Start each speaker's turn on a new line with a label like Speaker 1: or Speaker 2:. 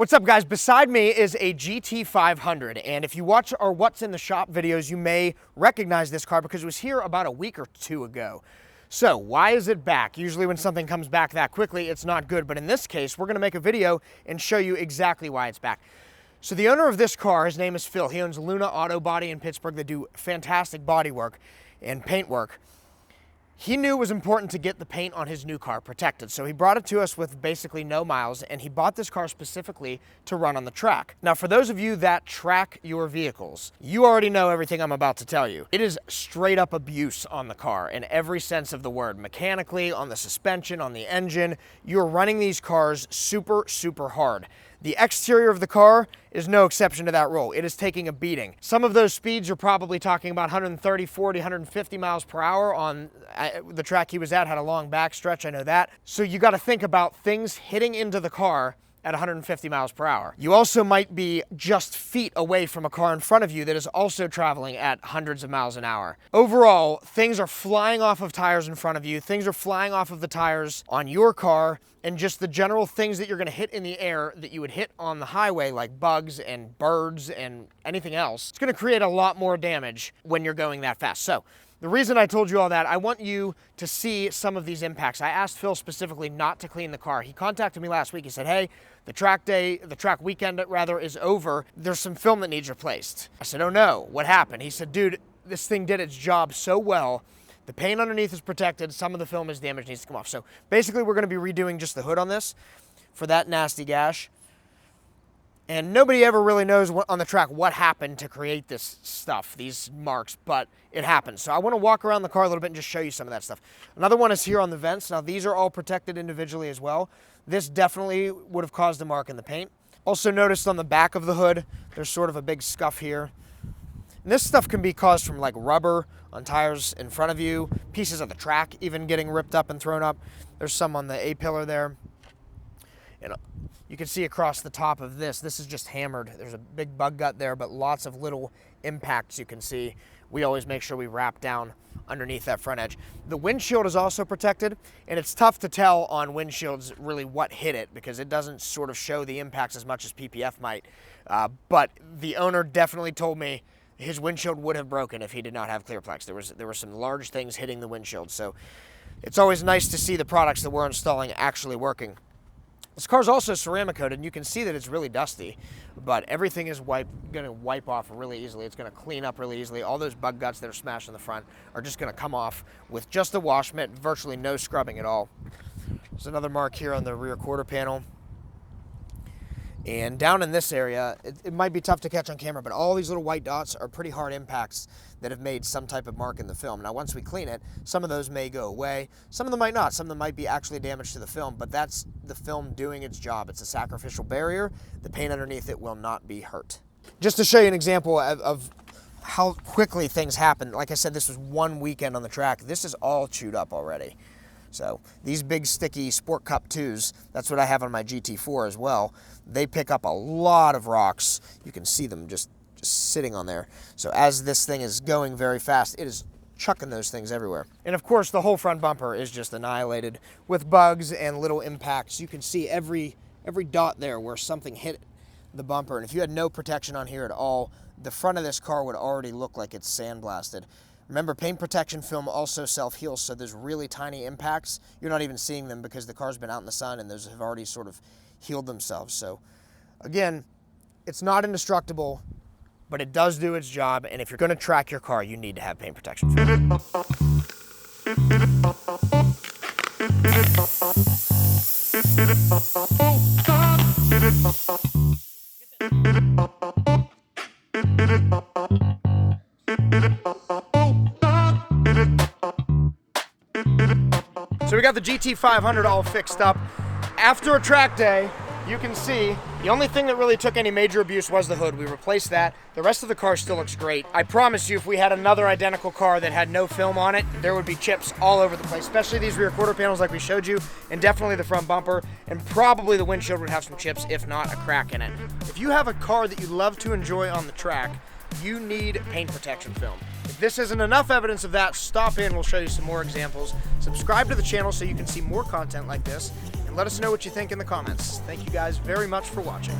Speaker 1: What's up, guys? Beside me is a GT500, and if you watch our What's in the Shop videos, you may recognize this car because it was here about a week or two ago. So why is it back? Usually when something comes back that quickly, it's not good, but in this case, we're gonna make a video and show you exactly why it's back. So the owner of this car, his name is Phil. He owns Luna Auto Body in Pittsburgh. They do fantastic body work and paint work. He knew it was important to get the paint on his new car protected, so he brought it to us with basically no miles, and he bought this car specifically to run on the track. Now, for those of you that track your vehicles, you already know everything I'm about to tell you. It is straight up abuse on the car in every sense of the word. Mechanically, on the suspension, on the engine, you're running these cars super, super hard. The exterior of the car is no exception to that rule. It is taking a beating. Some of those speeds are probably talking about 130, 40, 150 miles per hour on the track he was at, had a long backstretch, I know that. So you gotta think about things hitting into the car at 150 miles per hour. You also might be just feet away from a car in front of you that is also traveling at hundreds of miles an hour. Overall, things are flying off of tires in front of you, things are flying off of the tires on your car, and just the general things that you're gonna hit in the air that you would hit on the highway, like bugs and birds and anything else. It's gonna create a lot more damage when you're going that fast. So, the reason I told you all that, I want you to see some of these impacts. I asked Phil specifically not to clean the car. He contacted me last week. He said, hey, the track weekend rather, is over. There's some film that needs replaced. I said, oh no, what happened? He said, dude, this thing did its job so well. The paint underneath is protected. Some of the film is damaged, needs to come off. So basically we're gonna be redoing just the hood on this for that nasty gash. And nobody ever really knows on the track what happened to create this stuff, these marks, but it happens. So I want to walk around the car a little bit and just show you some of that stuff. Another one is here on the vents. Now these are all protected individually as well. This definitely would have caused a mark in the paint. Also noticed on the back of the hood, there's sort of a big scuff here. And this stuff can be caused from like rubber on tires in front of you, pieces of the track even getting ripped up and thrown up. There's some on the A-pillar there. And you can see across the top of this is just hammered. There's a big bug gut there, but lots of little impacts you can see. We always make sure we wrap down underneath that front edge. The windshield is also protected, and it's tough to tell on windshields really what hit it because it doesn't sort of show the impacts as much as PPF might. But the owner definitely told me his windshield would have broken if he did not have Clearplex. There were some large things hitting the windshield, so it's always nice to see the products that we're installing actually working. This car's also ceramic coated, and you can see that it's really dusty, but everything is gonna wipe off really easily. It's gonna clean up really easily. All those bug guts that are smashed in the front are just gonna come off with just a wash mitt, virtually no scrubbing at all. There's another mark here on the rear quarter panel. And down in this area, it might be tough to catch on camera, but all these little white dots are pretty hard impacts that have made some type of mark in the film. Now, once we clean it, some of those may go away. Some of them might not. Some of them might be actually damage to the film, but that's the film doing its job. It's a sacrificial barrier. The paint underneath it will not be hurt. Just to show you an example of how quickly things happen, like I said, this was one weekend on the track. This is all chewed up already. So these big sticky Sport Cup 2s, that's what I have on my GT4 as well. They pick up a lot of rocks. You can see them just sitting on there. So as this thing is going very fast, it is chucking those things everywhere. And of course, the whole front bumper is just annihilated with bugs and little impacts. You can see every dot there where something hit the bumper. And if you had no protection on here at all, the front of this car would already look like it's sandblasted. Remember, paint protection film also self-heals, so there's really tiny impacts. You're not even seeing them because the car's been out in the sun and those have already sort of healed themselves. So, again, it's not indestructible, but it does do its job, and if you're gonna track your car, you need to have paint protection film. So we got the GT500 all fixed up. After a track day, you can see the only thing that really took any major abuse was the hood. We replaced that. The rest of the car still looks great. I promise you, if we had another identical car that had no film on it, there would be chips all over the place, especially these rear quarter panels like we showed you, and definitely the front bumper, and probably the windshield would have some chips, if not a crack in it. If you have a car that you love to enjoy on the track, you need paint protection film. If this isn't enough evidence of that, stop in, we'll show you some more examples. Subscribe to the channel so you can see more content like this, and and let us know what you think in the comments. Thank you guys very much for watching.